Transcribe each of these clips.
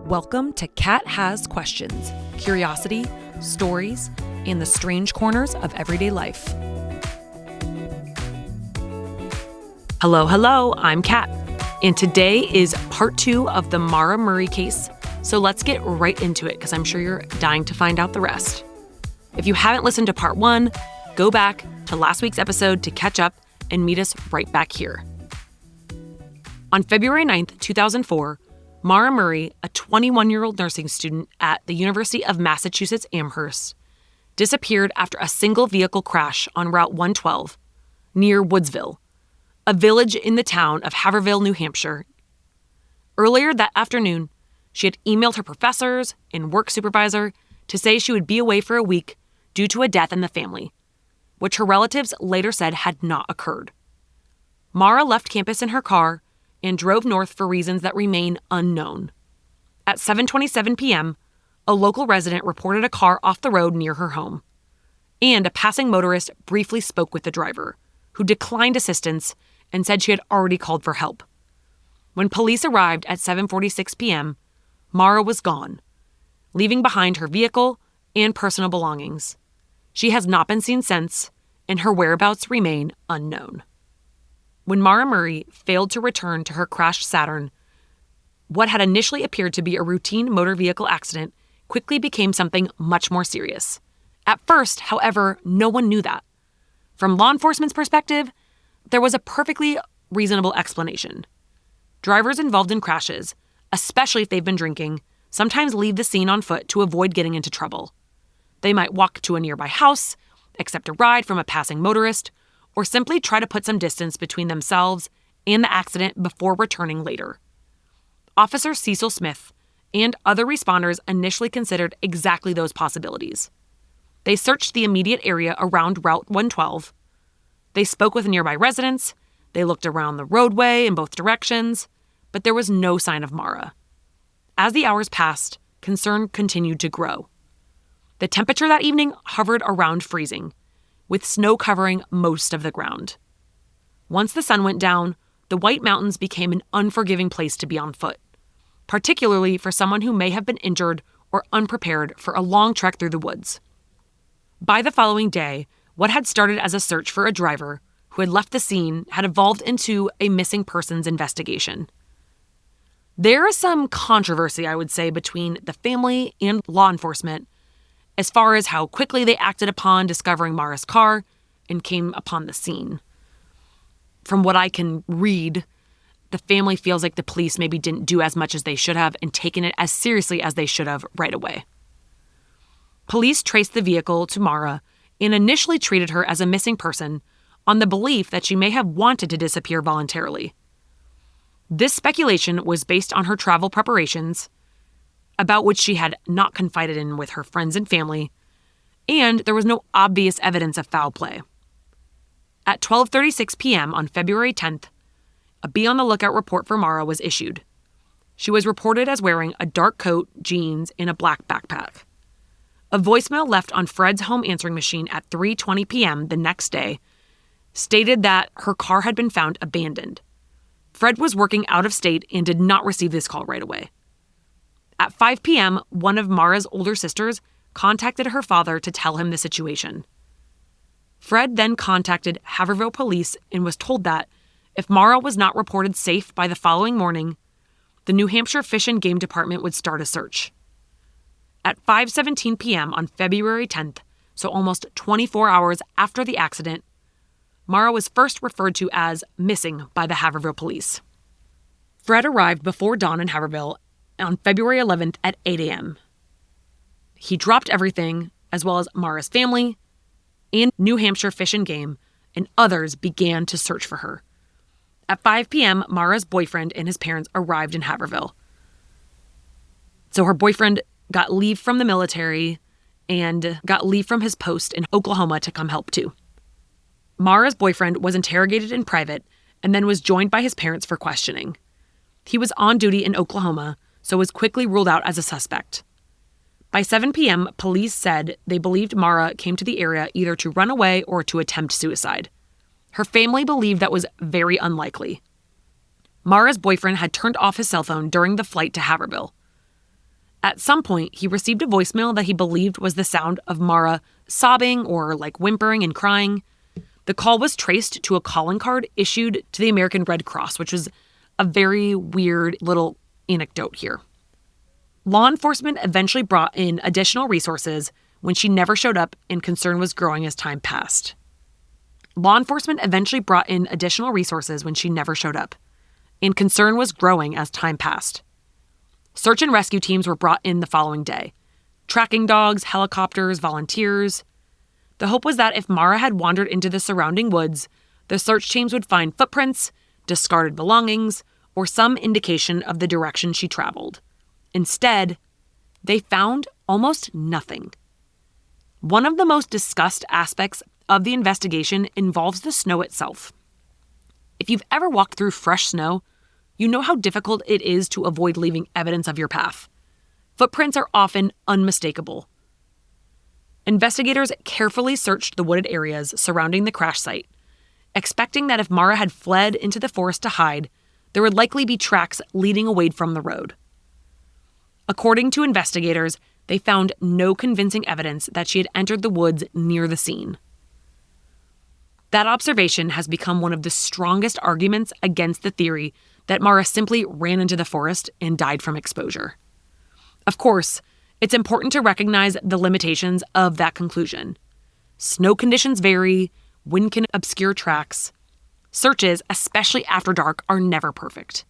Welcome to Cat Has Questions, curiosity, stories, and the strange corners of everyday life. Hello, I'm Kat, and today is part 2 of the Maura Murray case, so let's get right into it because I'm sure you're dying to find out the rest. If you haven't listened to part 1, go back to last week's episode to catch up and meet us right back here. On February 9th, 2004, Maura Murray, a 21-year-old nursing student at the University of Massachusetts Amherst, disappeared after a single vehicle crash on Route 112 near Woodsville, a village in the town of Haverhill, New Hampshire. Earlier that afternoon, she had emailed her professors and work supervisor to say she would be away for a week due to a death in the family, which her relatives later said had not occurred. Maura left campus in her car and drove north for reasons that remain unknown. At 7:27 p.m., a local resident reported a car off the road near her home, and a passing motorist briefly spoke with the driver, who declined assistance and said she had already called for help. When police arrived at 7:46 p.m., Maura was gone, leaving behind her vehicle and personal belongings. She has not been seen since, and her whereabouts remain unknown. When Maura Murray failed to return to her crashed Saturn, what had initially appeared to be a routine motor vehicle accident quickly became something much more serious. At first, however, no one knew that. From law enforcement's perspective, there was a perfectly reasonable explanation. Drivers involved in crashes, especially if they've been drinking, sometimes leave the scene on foot to avoid getting into trouble. They might walk to a nearby house, accept a ride from a passing motorist, or simply try to put some distance between themselves and the accident before returning later. Officer Cecil Smith and other responders initially considered exactly those possibilities. They searched the immediate area around Route 112. They spoke with nearby residents. They looked around the roadway in both directions, but there was no sign of Maura. As the hours passed, concern continued to grow. The temperature that evening hovered around freezing, with snow covering most of the ground. Once the sun went down, the White Mountains became an unforgiving place to be on foot, particularly for someone who may have been injured or unprepared for a long trek through the woods. By the following day, what had started as a search for a driver who had left the scene had evolved into a missing persons investigation. There is some controversy, I would say, between the family and law enforcement as far as how quickly they acted upon discovering Maura's car and came upon the scene. From what I can read, the family feels like the police maybe didn't do as much as they should have and taken it as seriously as they should have right away. Police traced the vehicle to Maura and initially treated her as a missing person on the belief that she may have wanted to disappear voluntarily. This speculation was based on her travel preparations, about which she had not confided in with her friends and family, and there was no obvious evidence of foul play. At 12:36 p.m. on February 10th, a be on the lookout report for Maura was issued. She was reported as wearing a dark coat, jeans, and a black backpack. A voicemail left on Fred's home answering machine at 3:20 p.m. the next day stated that her car had been found abandoned. Fred was working out of state and did not receive this call right away. At 5 p.m., one of Maura's older sisters contacted her father to tell him the situation. Fred then contacted Haverhill police and was told that if Maura was not reported safe by the following morning, the New Hampshire Fish and Game Department would start a search. At 5:17 p.m. on February 10th, so almost 24 hours after the accident, Maura was first referred to as missing by the Haverhill police. Fred arrived before dawn in Haverhill on February 11th at 8 a.m. He dropped everything, as well as Maura's family and New Hampshire Fish and Game, and others began to search for her. At 5 p.m., Maura's boyfriend and his parents arrived in Haverhill. So her boyfriend got leave from the military and got leave from his post in Oklahoma to come help too. Maura's boyfriend was interrogated in private and then was joined by his parents for questioning. He was on duty in Oklahoma, so was quickly ruled out as a suspect. By 7 p.m., police said they believed Maura came to the area either to run away or to attempt suicide. Her family believed that was very unlikely. Maura's boyfriend had turned off his cell phone during the flight to Haverhill. At some point, he received a voicemail that he believed was the sound of Maura sobbing or like whimpering and crying. The call was traced to a calling card issued to the American Red Cross, which was a very weird little anecdote here. Law enforcement eventually brought in additional resources when she never showed up and concern was growing as time passed. Search and rescue teams were brought in the following day. Tracking dogs, helicopters, volunteers. The hope was that if Maura had wandered into the surrounding woods, the search teams would find footprints, discarded belongings, or some indication of the direction she traveled. Instead, they found almost nothing. One of the most discussed aspects of the investigation involves the snow itself. If you've ever walked through fresh snow, you know how difficult it is to avoid leaving evidence of your path. Footprints are often unmistakable. Investigators carefully searched the wooded areas surrounding the crash site, expecting that if Maura had fled into the forest to hide, there would likely be tracks leading away from the road. According to investigators, they found no convincing evidence that she had entered the woods near the scene. That observation has become one of the strongest arguments against the theory that Maura simply ran into the forest and died from exposure. Of course, it's important to recognize the limitations of that conclusion. Snow conditions vary, wind can obscure tracks. Searches, especially after dark, are never perfect.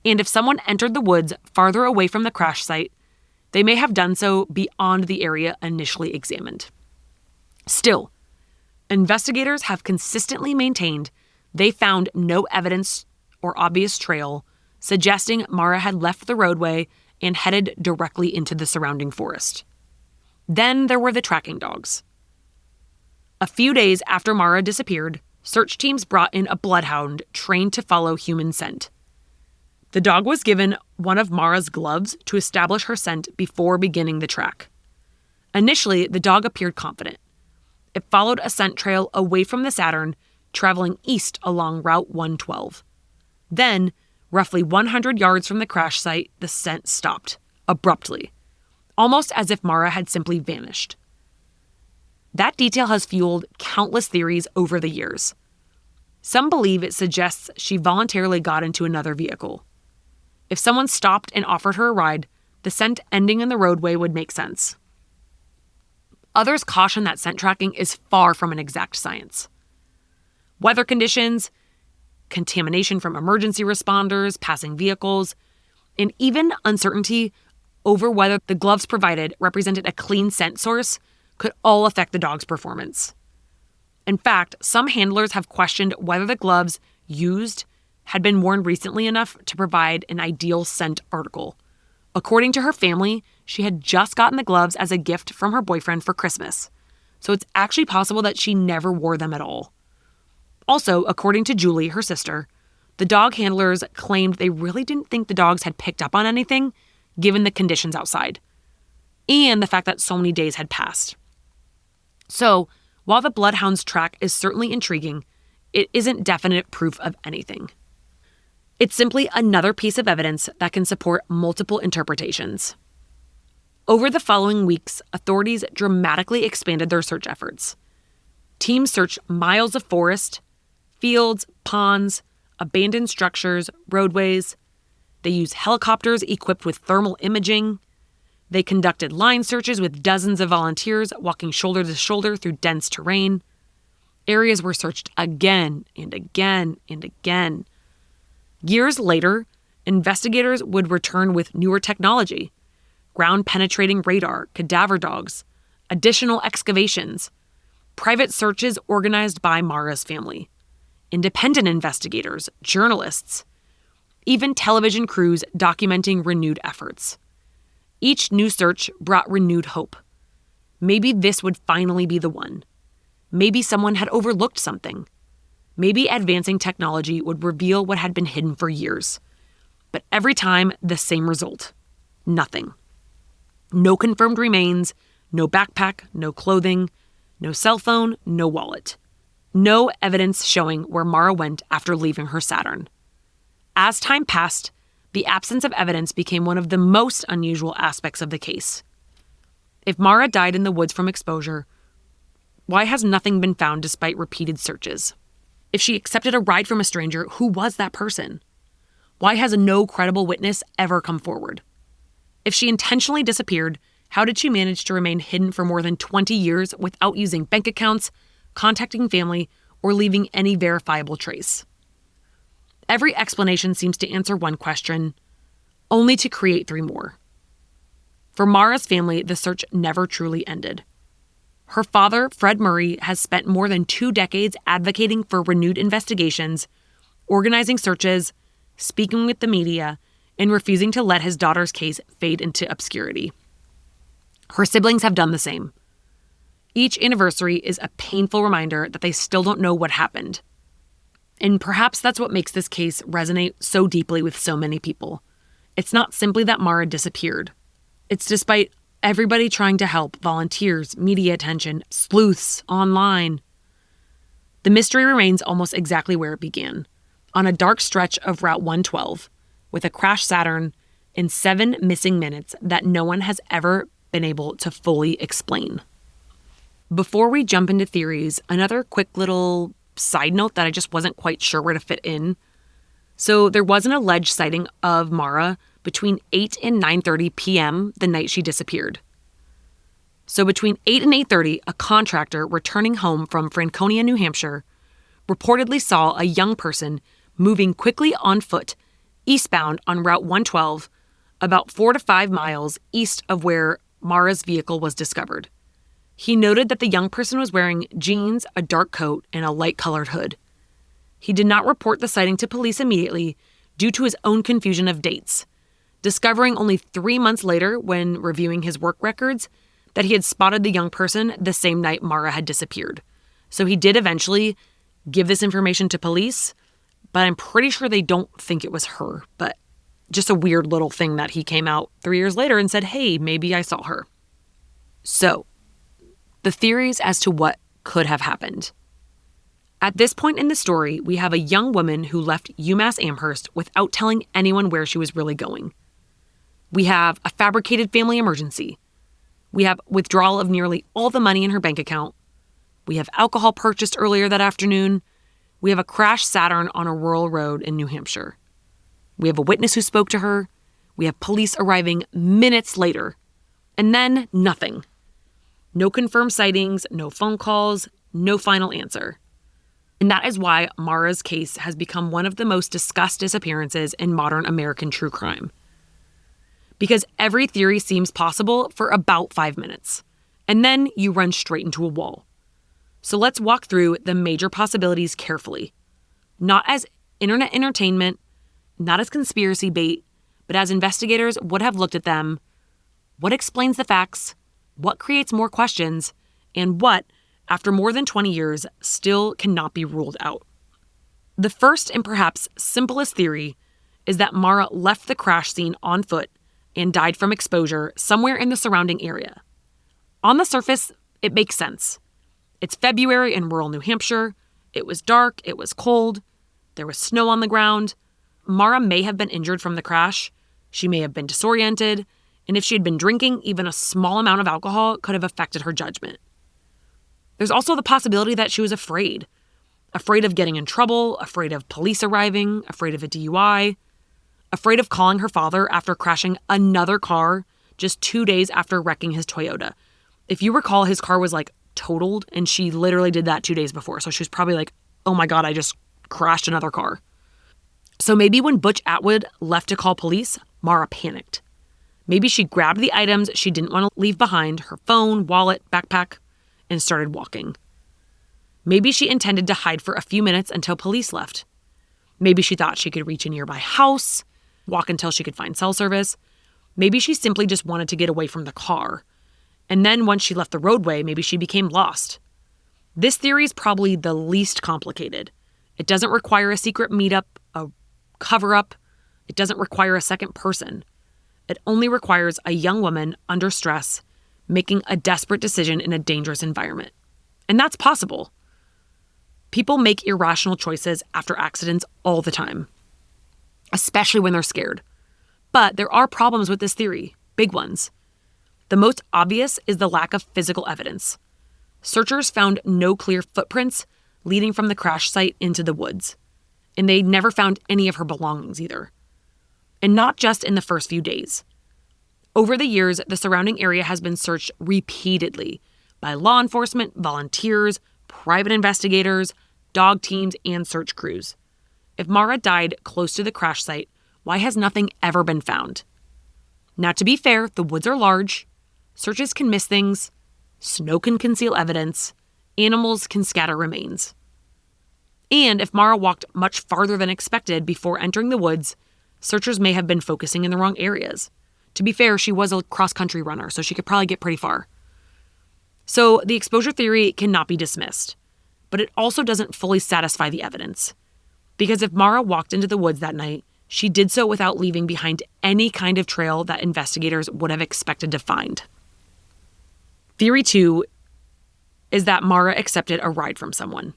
And if someone entered the woods farther away from the crash site, they may have done so beyond the area initially examined. Still, investigators have consistently maintained they found no evidence or obvious trail suggesting Maura had left the roadway and headed directly into the surrounding forest. Then there were the tracking dogs. A few days after Maura disappeared, search teams brought in a bloodhound trained to follow human scent. The dog was given one of Maura's gloves to establish her scent before beginning the track. Initially, the dog appeared confident. It followed a scent trail away from the Saturn, traveling east along Route 112. Then, roughly 100 yards from the crash site, the scent stopped, abruptly, almost as if Maura had simply vanished. That detail has fueled countless theories over the years. Some believe it suggests she voluntarily got into another vehicle. If someone stopped and offered her a ride, the scent ending in the roadway would make sense. Others caution that scent tracking is far from an exact science. Weather conditions, contamination from emergency responders, passing vehicles, and even uncertainty over whether the gloves provided represented a clean scent source could all affect the dog's performance. In fact, some handlers have questioned whether the gloves used had been worn recently enough to provide an ideal scent article. According to her family, she had just gotten the gloves as a gift from her boyfriend for Christmas, so it's actually possible that she never wore them at all. Also, according to Julie, her sister, the dog handlers claimed they really didn't think the dogs had picked up on anything, given the conditions outside, and the fact that so many days had passed. So, while the bloodhound's track is certainly intriguing, it isn't definite proof of anything. It's simply another piece of evidence that can support multiple interpretations. Over the following weeks, authorities dramatically expanded their search efforts. Teams searched miles of forest, fields, ponds, abandoned structures, roadways. They used helicopters equipped with thermal imaging. They conducted line searches with dozens of volunteers walking shoulder to shoulder through dense terrain. Areas were searched again and again and again. Years later, investigators would return with newer technology, ground-penetrating radar, cadaver dogs, additional excavations, private searches organized by Maura's family, independent investigators, journalists, even television crews documenting renewed efforts. Each new search brought renewed hope. Maybe this would finally be the one. Maybe someone had overlooked something. Maybe advancing technology would reveal what had been hidden for years. But every time, the same result. Nothing. No confirmed remains, no backpack, no clothing, no cell phone, no wallet. No evidence showing where Maura went after leaving her Saturn. As time passed, the absence of evidence became one of the most unusual aspects of the case. If Maura died in the woods from exposure, why has nothing been found despite repeated searches? If she accepted a ride from a stranger, who was that person? Why has no credible witness ever come forward? If she intentionally disappeared, how did she manage to remain hidden for more than 20 years without using bank accounts, contacting family, or leaving any verifiable trace? Every explanation seems to answer one question, only to create three more. For Maura's family, the search never truly ended. Her father, Fred Murray, has spent more than 2 decades advocating for renewed investigations, organizing searches, speaking with the media, and refusing to let his daughter's case fade into obscurity. Her siblings have done the same. Each anniversary is a painful reminder that they still don't know what happened. And perhaps that's what makes this case resonate so deeply with so many people. It's not simply that Maura disappeared. It's despite everybody trying to help, volunteers, media attention, sleuths, online. The mystery remains almost exactly where it began, on a dark stretch of Route 112, with a crashed Saturn and 7 missing minutes that no one has ever been able to fully explain. Before we jump into theories, another quick little side note that I just wasn't quite sure where to fit in. So there was an alleged sighting of Maura between 8 and 9:30 p.m. the night she disappeared. So between 8 and 8:30, a contractor returning home from Franconia, New Hampshire, reportedly saw a young person moving quickly on foot eastbound on Route 112, about 4 to 5 miles east of where Maura's vehicle was discovered. He noted that the young person was wearing jeans, a dark coat, and a light-colored hood. He did not report the sighting to police immediately due to his own confusion of dates, discovering only 3 months later when reviewing his work records that he had spotted the young person the same night Maura had disappeared. So he did eventually give this information to police, but I'm pretty sure they don't think it was her. But just a weird little thing that he came out 3 years later and said, hey, maybe I saw her. So, the theories as to what could have happened. At this point in the story, we have a young woman who left UMass Amherst without telling anyone where she was really going. We have a fabricated family emergency. We have withdrawal of nearly all the money in her bank account. We have alcohol purchased earlier that afternoon. We have a crashed Saturn on a rural road in New Hampshire. We have a witness who spoke to her. We have police arriving minutes later. And then nothing. No confirmed sightings, no phone calls, no final answer. And that is why Maura's case has become one of the most discussed disappearances in modern American true crime. Because every theory seems possible for about 5 minutes, and then you run straight into a wall. So let's walk through the major possibilities carefully. Not as internet entertainment, not as conspiracy bait, but as investigators would have looked at them, what explains the facts, what creates more questions, and what, after more than 20 years, still cannot be ruled out. The first and perhaps simplest theory is that Maura left the crash scene on foot and died from exposure somewhere in the surrounding area. On the surface, it makes sense. It's February in rural New Hampshire. It was dark, it was cold, there was snow on the ground. Maura may have been injured from the crash. She may have been disoriented, and if she had been drinking, even a small amount of alcohol could have affected her judgment. There's also the possibility that she was afraid of getting in trouble, afraid of police arriving, afraid of a DUI, afraid of calling her father after crashing another car just 2 days after wrecking his Toyota. If you recall, his car was totaled, and she literally did that 2 days before. So she was probably like, oh my God, I just crashed another car. So maybe when Butch Atwood left to call police, Maura panicked. Maybe she grabbed the items she didn't want to leave behind, her phone, wallet, backpack, and started walking. Maybe she intended to hide for a few minutes until police left. Maybe she thought she could reach a nearby house, walk until she could find cell service. Maybe she simply just wanted to get away from the car. And then once she left the roadway, maybe she became lost. This theory is probably the least complicated. It doesn't require a secret meetup, a cover-up. It doesn't require a second person. It only requires a young woman under stress making a desperate decision in a dangerous environment. And that's possible. People make irrational choices after accidents all the time, especially when they're scared. But there are problems with this theory, big ones. The most obvious is the lack of physical evidence. Searchers found no clear footprints leading from the crash site into the woods. And they never found any of her belongings either. And not just in the first few days. Over the years, the surrounding area has been searched repeatedly by law enforcement, volunteers, private investigators, dog teams, and search crews. If Maura died close to the crash site, why has nothing ever been found? Now, to be fair, the woods are large. Searches can miss things. Snow can conceal evidence. Animals can scatter remains. And if Maura walked much farther than expected before entering the woods, searchers may have been focusing in the wrong areas. To be fair, she was a cross-country runner, so she could probably get pretty far. So the exposure theory cannot be dismissed, but it also doesn't fully satisfy the evidence. Because if Maura walked into the woods that night, she did so without leaving behind any kind of trail that investigators would have expected to find. Theory 2 is that Maura accepted a ride from someone.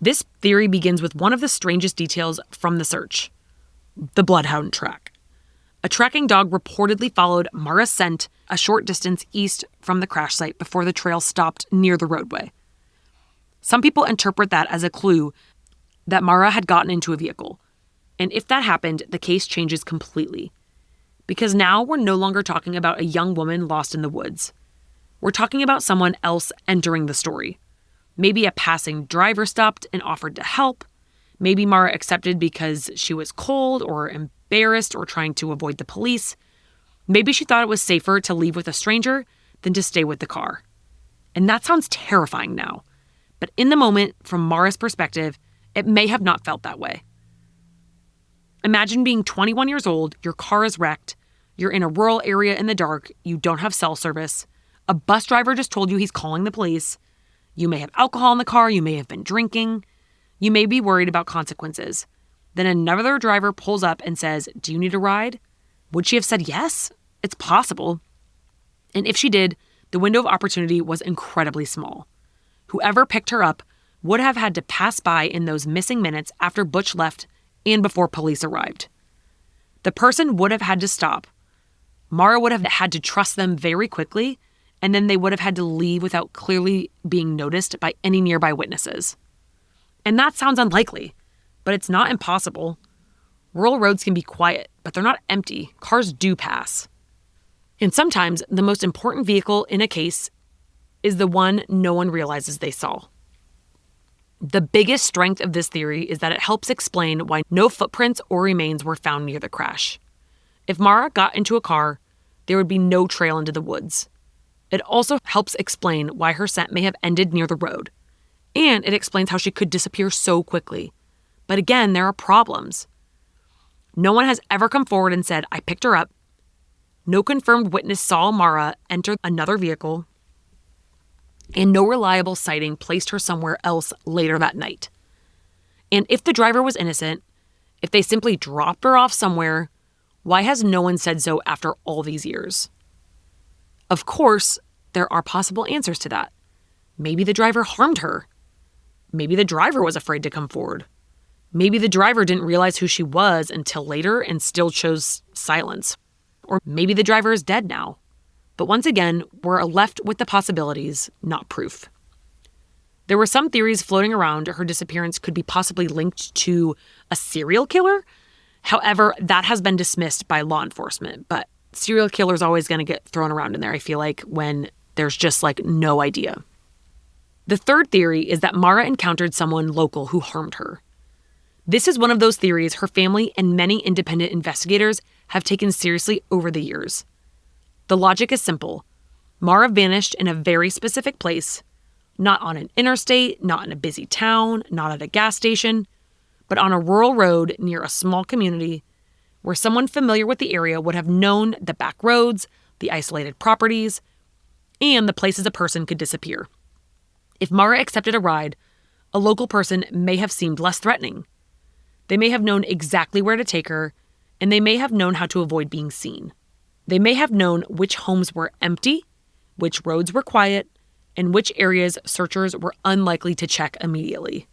This theory begins with one of the strangest details from the search: the bloodhound track. A tracking dog reportedly followed Maura's scent a short distance east from the crash site before the trail stopped near the roadway. Some people interpret that as a clue that Maura had gotten into a vehicle. And if that happened, the case changes completely. Because now we're no longer talking about a young woman lost in the woods. We're talking about someone else entering the story. Maybe a passing driver stopped and offered to help. Maybe Maura accepted because she was cold or embarrassed or trying to avoid the police. Maybe she thought it was safer to leave with a stranger than to stay with the car. And that sounds terrifying now. But in the moment, from Maura's perspective, it may have not felt that way. Imagine being 21 years old, your car is wrecked, you're in a rural area in the dark, you don't have cell service, a bus driver just told you he's calling the police, you may have alcohol in the car, you may have been drinking, you may be worried about consequences. Then another driver pulls up and says, "Do you need a ride?" Would she have said yes? It's possible. And if she did, the window of opportunity was incredibly small. Whoever picked her up would have had to pass by in those missing minutes after Butch left and before police arrived. The person would have had to stop. Maura would have had to trust them very quickly, and then they would have had to leave without clearly being noticed by any nearby witnesses. And that sounds unlikely, but it's not impossible. Rural roads can be quiet, but they're not empty. Cars do pass. And sometimes the most important vehicle in a case is the one no one realizes they saw. The biggest strength of this theory is that it helps explain why no footprints or remains were found near the crash. If Maura got into a car, there would be no trail into the woods. It also helps explain why her scent may have ended near the road. And it explains how she could disappear so quickly. But again, there are problems. No one has ever come forward and said, "I picked her up." No confirmed witness saw Maura enter another vehicle. And no reliable sighting placed her somewhere else later that night. And if the driver was innocent, if they simply dropped her off somewhere, why has no one said so after all these years? Of course, there are possible answers to that. Maybe the driver harmed her. Maybe the driver was afraid to come forward. Maybe the driver didn't realize who she was until later and still chose silence. Or maybe the driver is dead now. But once again, we're left with the possibilities, not proof. There were some theories floating around her disappearance could be possibly linked to a serial killer. However, that has been dismissed by law enforcement. But serial killer is always going to get thrown around in there, I feel like, when there's just no idea. The third theory is that Maura encountered someone local who harmed her. This is one of those theories her family and many independent investigators have taken seriously over the years. The logic is simple. Maura vanished in a very specific place, not on an interstate, not in a busy town, not at a gas station, but on a rural road near a small community where someone familiar with the area would have known the back roads, the isolated properties, and the places a person could disappear. If Maura accepted a ride, a local person may have seemed less threatening. They may have known exactly where to take her, and they may have known how to avoid being seen. They may have known which homes were empty, which roads were quiet, and which areas searchers were unlikely to check immediately.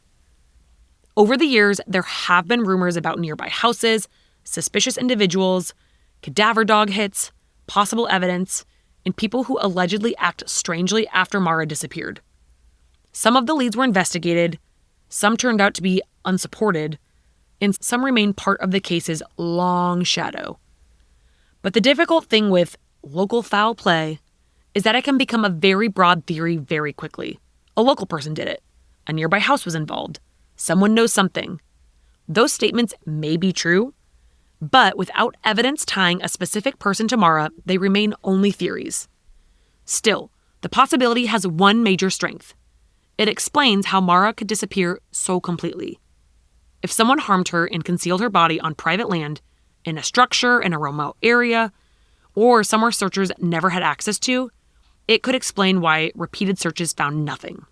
Over the years, there have been rumors about nearby houses, suspicious individuals, cadaver dog hits, possible evidence, and people who allegedly act strangely after Maura disappeared. Some of the leads were investigated, some turned out to be unsupported, and some remain part of the case's long shadow. But the difficult thing with local foul play is that it can become a very broad theory very quickly. A local person did it. A nearby house was involved. Someone knows something. Those statements may be true, but without evidence tying a specific person to Maura, they remain only theories. Still, the possibility has one major strength. It explains how Maura could disappear so completely. If someone harmed her and concealed her body on private land, in a structure in a remote area, or somewhere searchers never had access to, it could explain why repeated searches found nothing.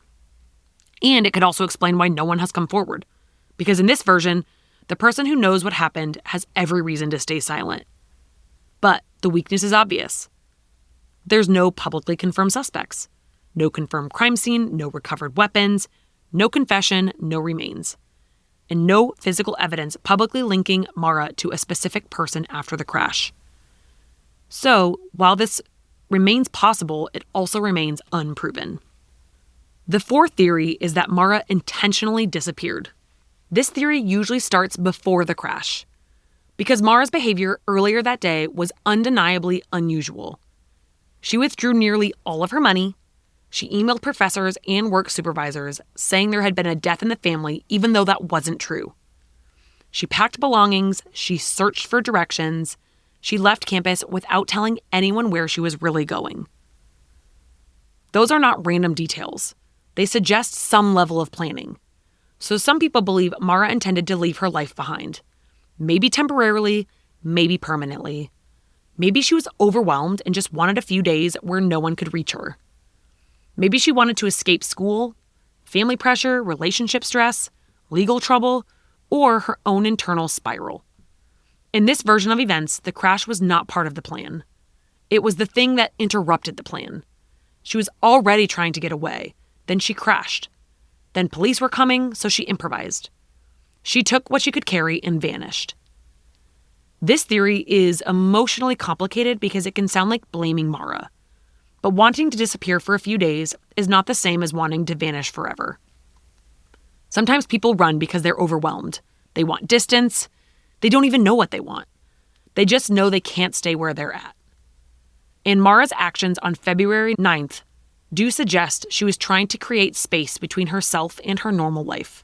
And it could also explain why no one has come forward. Because in this version, the person who knows what happened has every reason to stay silent. But the weakness is obvious. There's no publicly confirmed suspects, no confirmed crime scene, no recovered weapons, no confession, no remains, and no physical evidence publicly linking Maura to a specific person after the crash. So, while this remains possible, it also remains unproven. The fourth theory is that Maura intentionally disappeared. This theory usually starts before the crash, because Maura's behavior earlier that day was undeniably unusual. She withdrew nearly all of her money. She emailed professors and work supervisors saying there had been a death in the family, even though that wasn't true. She packed belongings, she searched for directions, she left campus without telling anyone where she was really going. Those are not random details. They suggest some level of planning. So some people believe Maura intended to leave her life behind. Maybe temporarily, maybe permanently. Maybe she was overwhelmed and just wanted a few days where no one could reach her. Maybe she wanted to escape school, family pressure, relationship stress, legal trouble, or her own internal spiral. In this version of events, the crash was not part of the plan. It was the thing that interrupted the plan. She was already trying to get away. Then she crashed. Then police were coming, so she improvised. She took what she could carry and vanished. This theory is emotionally complicated because it can sound like blaming Maura. But wanting to disappear for a few days is not the same as wanting to vanish forever. Sometimes people run because they're overwhelmed. They want distance. They don't even know what they want. They just know they can't stay where they're at. And Maura's actions on February 9th do suggest she was trying to create space between herself and her normal life.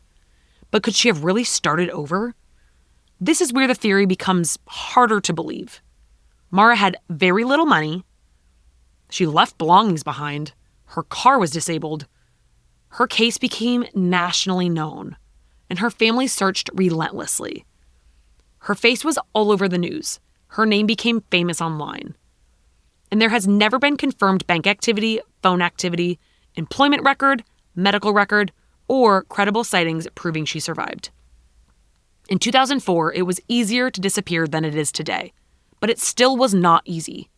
But could she have really started over? This is where the theory becomes harder to believe. Maura had very little money. She left belongings behind. Her car was disabled. Her case became nationally known, and her family searched relentlessly. Her face was all over the news. Her name became famous online. And there has never been confirmed bank activity, phone activity, employment record, medical record, or credible sightings proving she survived. In 2004, it was easier to disappear than it is today, but it still was not easy.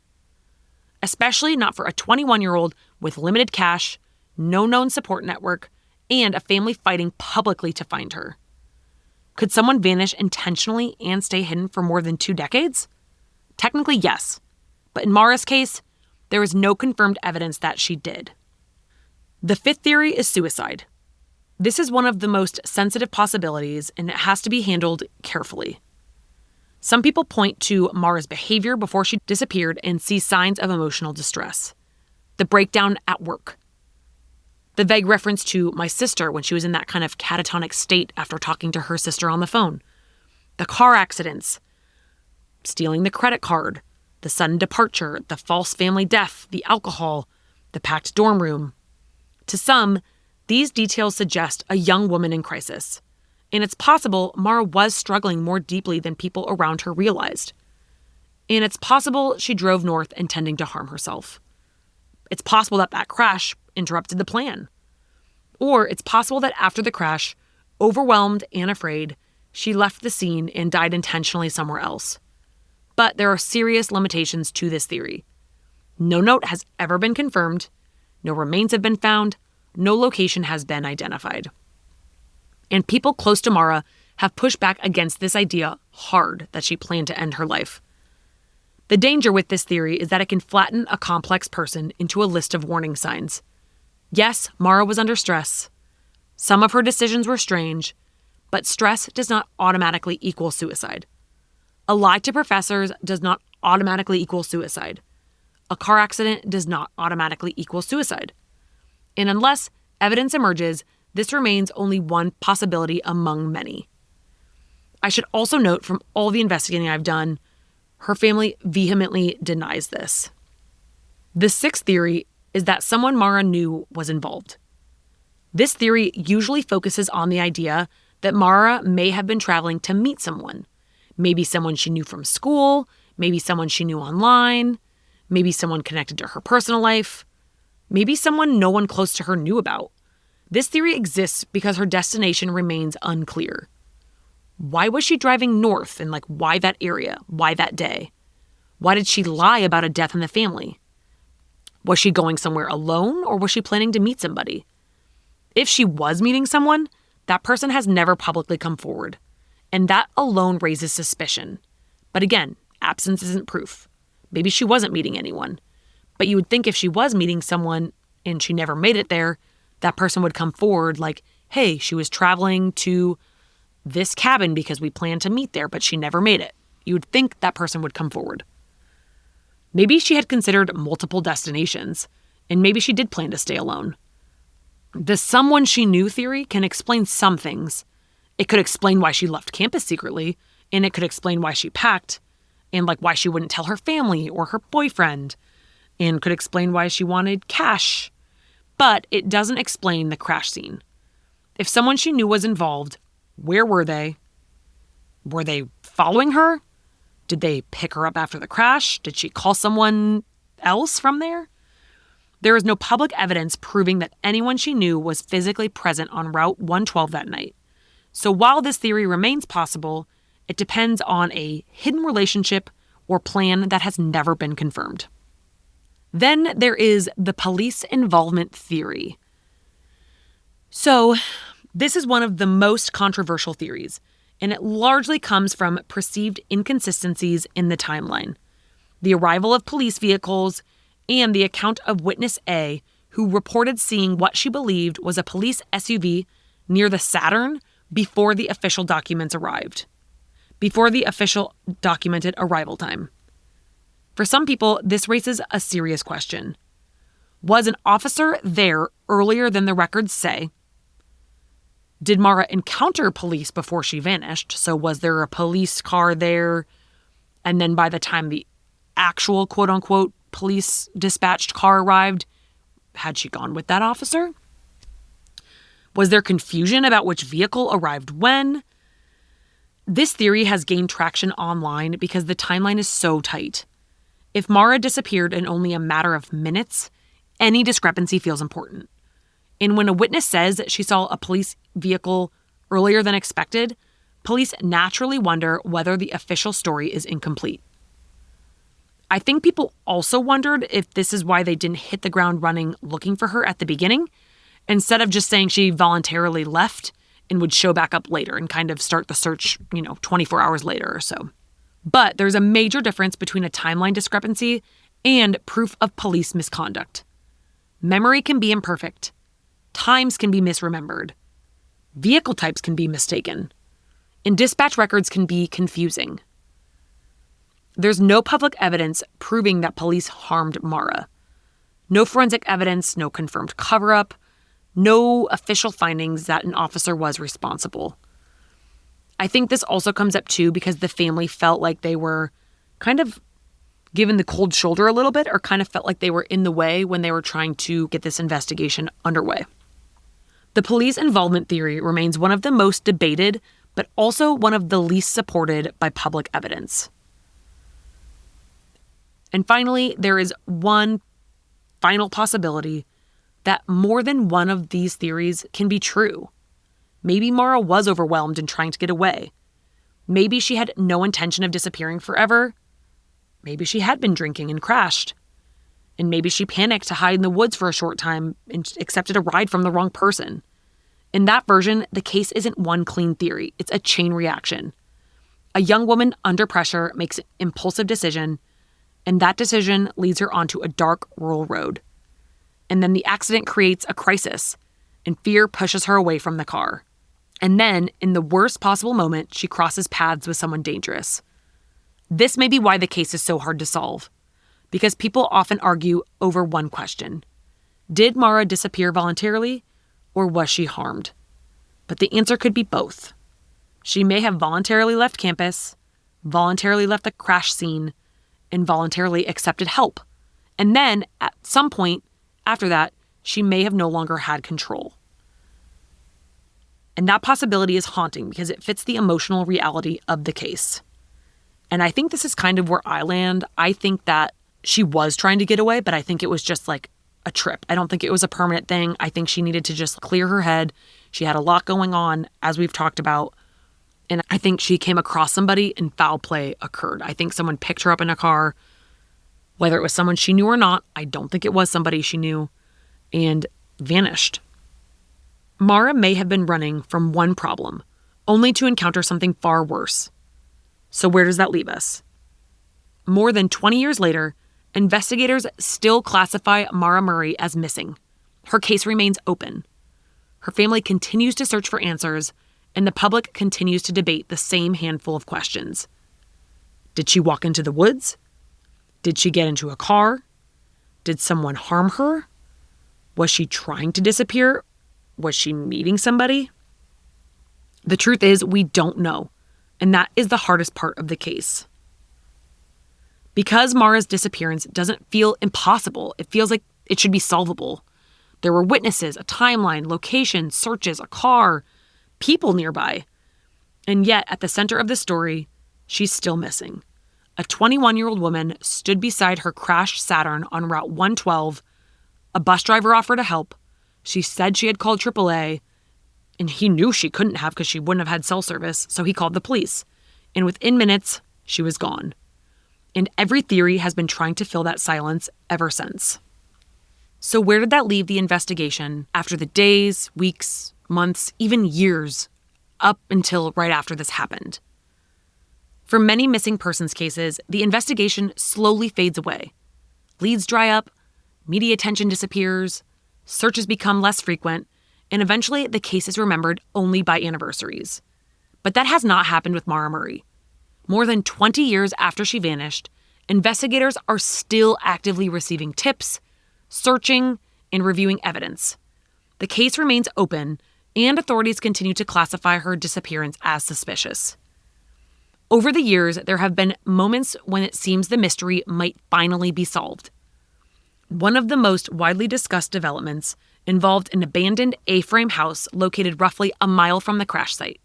Especially not for a 21-year-old with limited cash, no known support network, and a family fighting publicly to find her. Could someone vanish intentionally and stay hidden for more than 2 decades? Technically, yes. But in Maura's case, there is no confirmed evidence that she did. The fifth theory is suicide. This is one of the most sensitive possibilities, and it has to be handled carefully. Some people point to Maura's behavior before she disappeared and see signs of emotional distress. The breakdown at work. The vague reference to my sister when she was in that kind of catatonic state after talking to her sister on the phone. The car accidents. Stealing the credit card. The sudden departure. The false family death. The alcohol. The packed dorm room. To some, these details suggest a young woman in crisis. And it's possible Maura was struggling more deeply than people around her realized. And it's possible she drove north intending to harm herself. It's possible that crash interrupted the plan. Or it's possible that after the crash, overwhelmed and afraid, she left the scene and died intentionally somewhere else. But there are serious limitations to this theory. No note has ever been confirmed, no remains have been found, no location has been identified. And people close to Maura have pushed back against this idea hard that she planned to end her life. The danger with this theory is that it can flatten a complex person into a list of warning signs. Yes, Maura was under stress. Some of her decisions were strange, but stress does not automatically equal suicide. A lie to professors does not automatically equal suicide. A car accident does not automatically equal suicide. And unless evidence emerges, this remains only one possibility among many. I should also note from all the investigating I've done, her family vehemently denies this. The sixth theory is that someone Maura knew was involved. This theory usually focuses on the idea that Maura may have been traveling to meet someone. Maybe someone she knew from school, maybe someone she knew online, maybe someone connected to her personal life, maybe someone no one close to her knew about. This theory exists because her destination remains unclear. Why was she driving north, and why that area? Why that day? Why did she lie about a death in the family? Was she going somewhere alone, or was she planning to meet somebody? If she was meeting someone, that person has never publicly come forward, and that alone raises suspicion. But again, absence isn't proof. Maybe she wasn't meeting anyone, but you would think if she was meeting someone and she never made it there, that person would come forward hey, she was traveling to this cabin because we planned to meet there, but she never made it. You would think that person would come forward. Maybe she had considered multiple destinations, and maybe she did plan to stay alone. The someone she knew theory can explain some things. It could explain why she left campus secretly, and it could explain why she packed, and why she wouldn't tell her family or her boyfriend, and could explain why she wanted cash. But it doesn't explain the crash scene. If someone she knew was involved, where were they? Were they following her? Did they pick her up after the crash? Did she call someone else from there? There is no public evidence proving that anyone she knew was physically present on Route 112 that night. So while this theory remains possible, it depends on a hidden relationship or plan that has never been confirmed. Then there is the police involvement theory. So this is one of the most controversial theories, and it largely comes from perceived inconsistencies in the timeline. The arrival of police vehicles and the account of witness A, who reported seeing what she believed was a police SUV near the Saturn before the official documents arrived, before the official documented arrival time. For some people, this raises a serious question. Was an officer there earlier than the records say? Did Maura encounter police before she vanished? So was there a police car there? And then by the time the actual quote-unquote police dispatched car arrived, had she gone with that officer? Was there confusion about which vehicle arrived when? This theory has gained traction online because the timeline is so tight. If Maura disappeared in only a matter of minutes, any discrepancy feels important. And when a witness says that she saw a police vehicle earlier than expected, police naturally wonder whether the official story is incomplete. I think people also wondered if this is why they didn't hit the ground running looking for her at the beginning, instead of just saying she voluntarily left and would show back up later and kind of start the search, 24 hours later or so. But there's a major difference between a timeline discrepancy and proof of police misconduct. Memory can be imperfect. Times can be misremembered. Vehicle types can be mistaken. And dispatch records can be confusing. There's no public evidence proving that police harmed Maura. No forensic evidence, no confirmed cover-up, no official findings that an officer was responsible. I think this also comes up too because the family felt like they were kind of given the cold shoulder a little bit, or kind of felt like they were in the way when they were trying to get this investigation underway. The police involvement theory remains one of the most debated, but also one of the least supported by public evidence. And finally, there is one final possibility that more than one of these theories can be true. Maybe Maura was overwhelmed and trying to get away. Maybe she had no intention of disappearing forever. Maybe she had been drinking and crashed. And maybe she panicked to hide in the woods for a short time and accepted a ride from the wrong person. In that version, the case isn't one clean theory. It's a chain reaction. A young woman under pressure makes an impulsive decision, and that decision leads her onto a dark rural road. And then the accident creates a crisis, and fear pushes her away from the car. And then, in the worst possible moment, she crosses paths with someone dangerous. This may be why the case is so hard to solve, because people often argue over one question. Did Maura disappear voluntarily, or was she harmed? But the answer could be both. She may have voluntarily left campus, voluntarily left the crash scene, and voluntarily accepted help. And then, at some point after that, she may have no longer had control. And that possibility is haunting because it fits the emotional reality of the case. And I think this is kind of where I land. I think that she was trying to get away, but I think it was just like a trip. I don't think it was a permanent thing. I think she needed to just clear her head. She had a lot going on, as we've talked about. And I think she came across somebody and foul play occurred. I think someone picked her up in a car, whether it was someone she knew or not. I don't think it was somebody she knew, and vanished. Maura may have been running from one problem, only to encounter something far worse. So where does that leave us? More than 20 years later, investigators still classify Maura Murray as missing. Her case remains open. Her family continues to search for answers, and the public continues to debate the same handful of questions. Did she walk into the woods? Did she get into a car? Did someone harm her? Was she trying to disappear? Was she meeting somebody? The truth is, we don't know, and that is the hardest part of the case. Because Maura's disappearance doesn't feel impossible, it feels like it should be solvable. There were witnesses, a timeline, location, searches, a car, people nearby. And yet, at the center of the story, she's still missing. A 21-year-old woman stood beside her crashed Saturn on Route 112. A bus driver offered to help. She said she had called AAA, and he knew she couldn't have because she wouldn't have had cell service, so he called the police. And within minutes, she was gone. And every theory has been trying to fill that silence ever since. So where did that leave the investigation after the days, weeks, months, even years, up until right after this happened? For many missing persons cases, the investigation slowly fades away. Leads dry up, media attention disappears, searches become less frequent, and eventually the case is remembered only by anniversaries. But that has not happened with Maura Murray. More than 20 years after she vanished, investigators are still actively receiving tips, searching, and reviewing evidence. The case remains open, and authorities continue to classify her disappearance as suspicious. Over the years, there have been moments when it seems the mystery might finally be solved. One of the most widely discussed developments involved an abandoned A-frame house located roughly a mile from the crash site.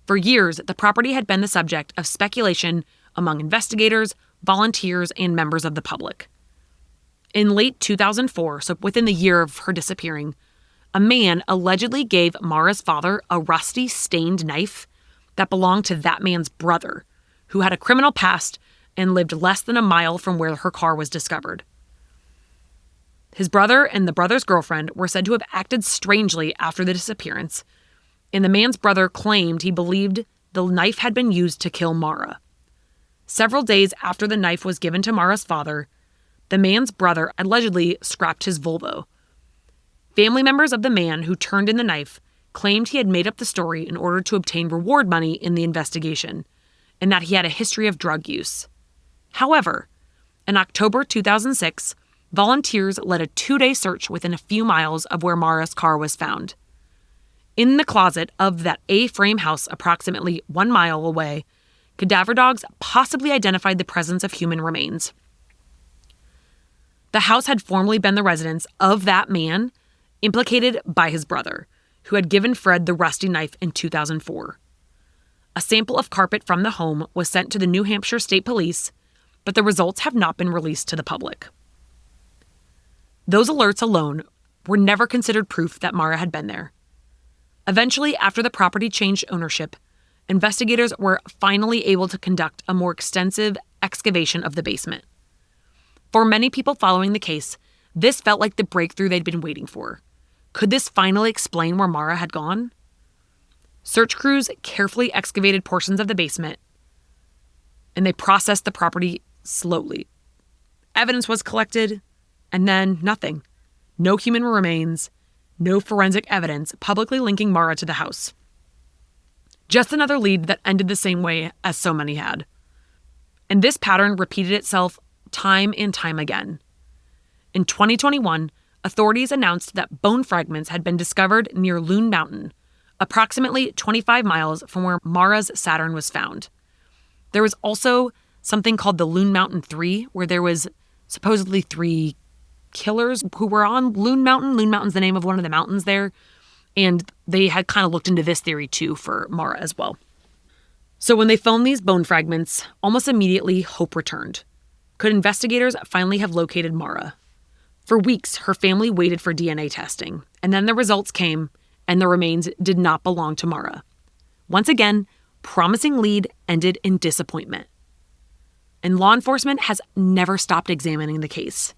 For years, the property had been the subject of speculation among investigators, volunteers, and members of the public. In late 2004, so within the year of her disappearing, a man allegedly gave Maura's father a rusty, stained knife that belonged to that man's brother, who had a criminal past and lived less than a mile from where her car was discovered. His brother and the brother's girlfriend were said to have acted strangely after the disappearance, and the man's brother claimed he believed the knife had been used to kill Maura. Several days after the knife was given to Maura's father, the man's brother allegedly scrapped his Volvo. Family members of the man who turned in the knife claimed he had made up the story in order to obtain reward money in the investigation, and that he had a history of drug use. However, in October 2006, volunteers led a 2-day search within a few miles of where Maura's car was found. In the closet of that A-frame house approximately 1 mile away, cadaver dogs possibly identified the presence of human remains. The house had formerly been the residence of that man implicated by his brother, who had given Fred the rusty knife in 2004. A sample of carpet from the home was sent to the New Hampshire State Police, but the results have not been released to the public. Those alerts alone were never considered proof that Maura had been there. Eventually, after the property changed ownership, investigators were finally able to conduct a more extensive excavation of the basement. For many people following the case, this felt like the breakthrough they'd been waiting for. Could this finally explain where Maura had gone? Search crews carefully excavated portions of the basement, and they processed the property slowly. Evidence was collected, and then nothing. No human remains, no forensic evidence publicly linking Maura to the house. Just another lead that ended the same way as so many had. And this pattern repeated itself time and time again. In 2021, authorities announced that bone fragments had been discovered near Loon Mountain, approximately 25 miles from where Maura's Saturn was found. There was also something called the Loon Mountain 3, where there was supposedly 3 killers who were on Loon Mountain. Loon Mountain's the name of one of the mountains there. And they had kind of looked into this theory too for Maura as well. So when they found these bone fragments, almost immediately hope returned. Could investigators finally have located Maura? For weeks, her family waited for DNA testing, and then the results came, and the remains did not belong to Maura. Once again, promising lead ended in disappointment. And law enforcement has never stopped examining the case.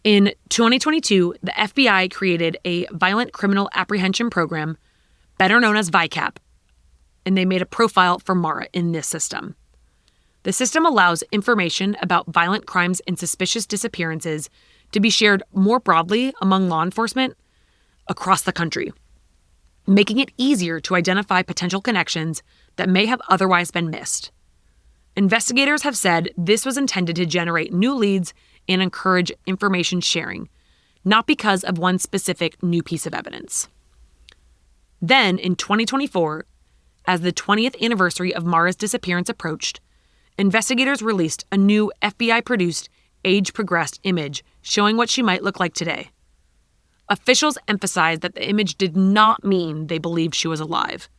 In 2022, the FBI created a violent criminal apprehension program, better known as ViCAP, and they made a profile for Maura in this system. The system allows information about violent crimes and suspicious disappearances to be shared more broadly among law enforcement across the country, making it easier to identify potential connections that may have otherwise been missed. Investigators have said this was intended to generate new leads and encourage information sharing, not because of one specific new piece of evidence. Then, in 2024, as the 20th anniversary of Maura's disappearance approached, investigators released a new FBI-produced, age-progressed image showing what she might look like today. Officials emphasized that the image did not mean they believed she was alive.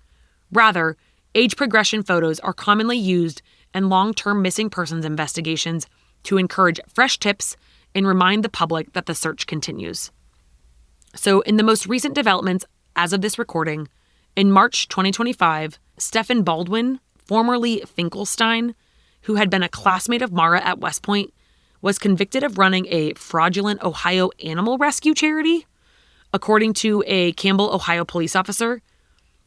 Rather, age progression photos are commonly used in long-term missing persons investigations to encourage fresh tips and remind the public that the search continues. So in the most recent developments as of this recording, in March 2025, Stephen Baldwin, formerly Finkelstein, who had been a classmate of Maura at West Point, was convicted of running a fraudulent Ohio animal rescue charity, according to a Campbell, Ohio police officer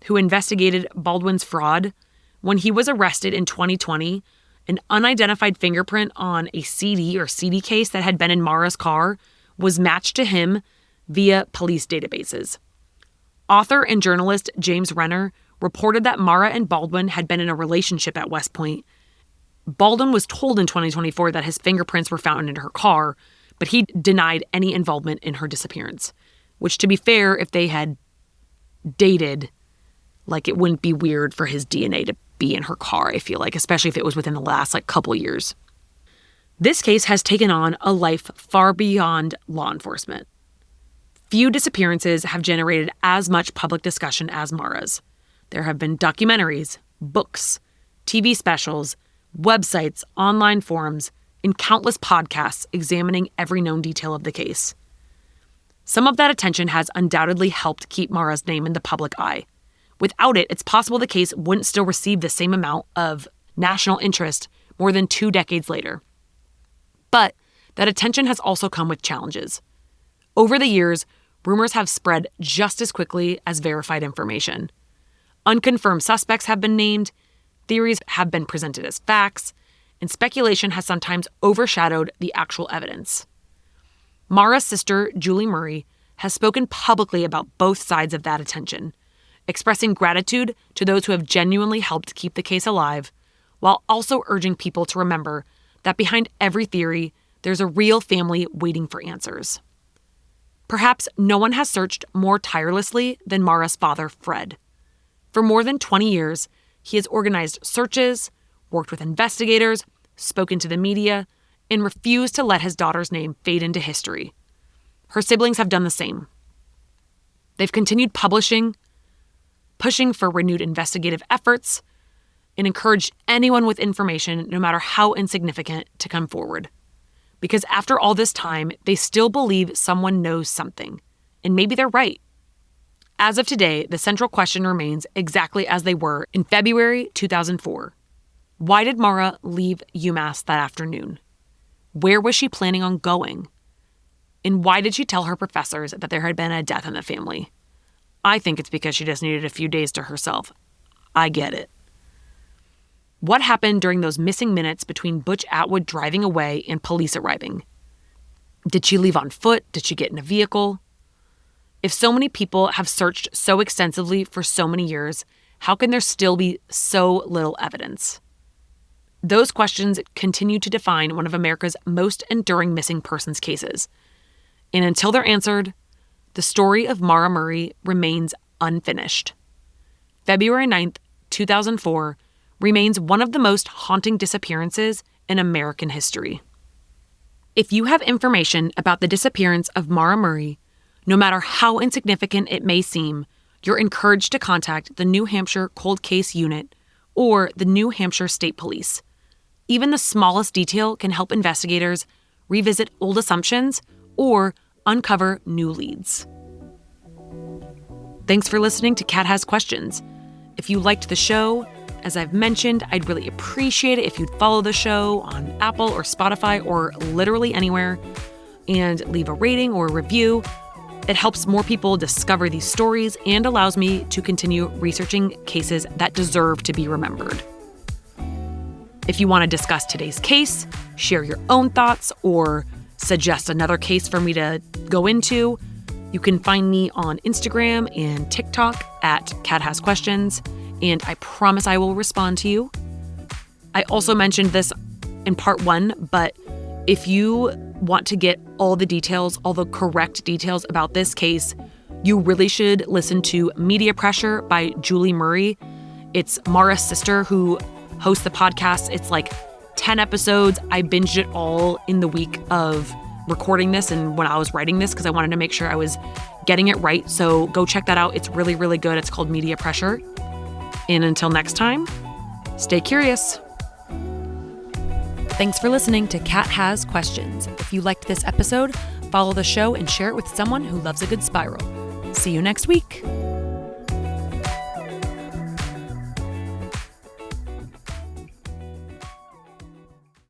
who investigated Baldwin's fraud. When he was arrested in 2020, an unidentified fingerprint on a CD case that had been in Maura's car was matched to him via police databases. Author and journalist James Renner reported that Maura and Baldwin had been in a relationship at West Point. Baldwin was told in 2024 that his fingerprints were found in her car, but he denied any involvement in her disappearance, which, to be fair, if they had dated, like, it wouldn't be weird for his DNA to be in her car, I feel like, especially if it was within the last, couple years. This case has taken on a life far beyond law enforcement. Few disappearances have generated as much public discussion as Maura's. There have been documentaries, books, TV specials, websites, online forums, and countless podcasts examining every known detail of the case. Some of that attention has undoubtedly helped keep Maura's name in the public eye. Without it, it's possible the case wouldn't still receive the same amount of national interest more than 2 decades later. But that attention has also come with challenges. Over the years, rumors have spread just as quickly as verified information. Unconfirmed suspects have been named, theories have been presented as facts, and speculation has sometimes overshadowed the actual evidence. Maura's sister, Julie Murray, has spoken publicly about both sides of that attention, expressing gratitude to those who have genuinely helped keep the case alive, while also urging people to remember that behind every theory, there's a real family waiting for answers. Perhaps no one has searched more tirelessly than Maura's father, Fred. For more than 20 years, he has organized searches, worked with investigators, spoken to the media, and refused to let his daughter's name fade into history. Her siblings have done the same. They've continued publishing, pushing for renewed investigative efforts, and encouraged anyone with information, no matter how insignificant, to come forward. Because after all this time, they still believe someone knows something, and maybe they're right. As of today, the central question remains exactly as they were in February 2004. Why did Maura leave UMass that afternoon? Where was she planning on going? And why did she tell her professors that there had been a death in the family? I think it's because she just needed a few days to herself. I get it. What happened during those missing minutes between Butch Atwood driving away and police arriving? Did she leave on foot? Did she get in a vehicle? If so many people have searched so extensively for so many years, how can there still be so little evidence? Those questions continue to define one of America's most enduring missing persons cases. And until they're answered, the story of Maura Murray remains unfinished. February 9th, 2004, remains one of the most haunting disappearances in American history. If you have information about the disappearance of Maura Murray, no matter how insignificant it may seem, you're encouraged to contact the New Hampshire Cold Case Unit or the New Hampshire State Police. Even the smallest detail can help investigators revisit old assumptions or uncover new leads. Thanks for listening to Kat Has Questions. If you liked the show, as I've mentioned, I'd really appreciate it if you'd follow the show on Apple or Spotify or literally anywhere and leave a rating or a review. It helps more people discover these stories and allows me to continue researching cases that deserve to be remembered. If you want to discuss today's case, share your own thoughts, or suggest another case for me to go into, you can find me on Instagram and TikTok at Kat Has Questions, and I promise I will respond to you. I also mentioned this in part 1, but if you want to get all the details, all the correct details about this case, you really should listen to Media Pressure by Julie Murray. It's Maura's sister who hosts the podcast. It's like 10 episodes. I binged it all in the week of recording this and when I was writing this because I wanted to make sure I was getting it right. So go check that out. It's really, really good. It's called Media Pressure. And until next time, stay curious. Thanks for listening to Kat Has Questions. If you liked this episode, follow the show and share it with someone who loves a good spiral. See you next week.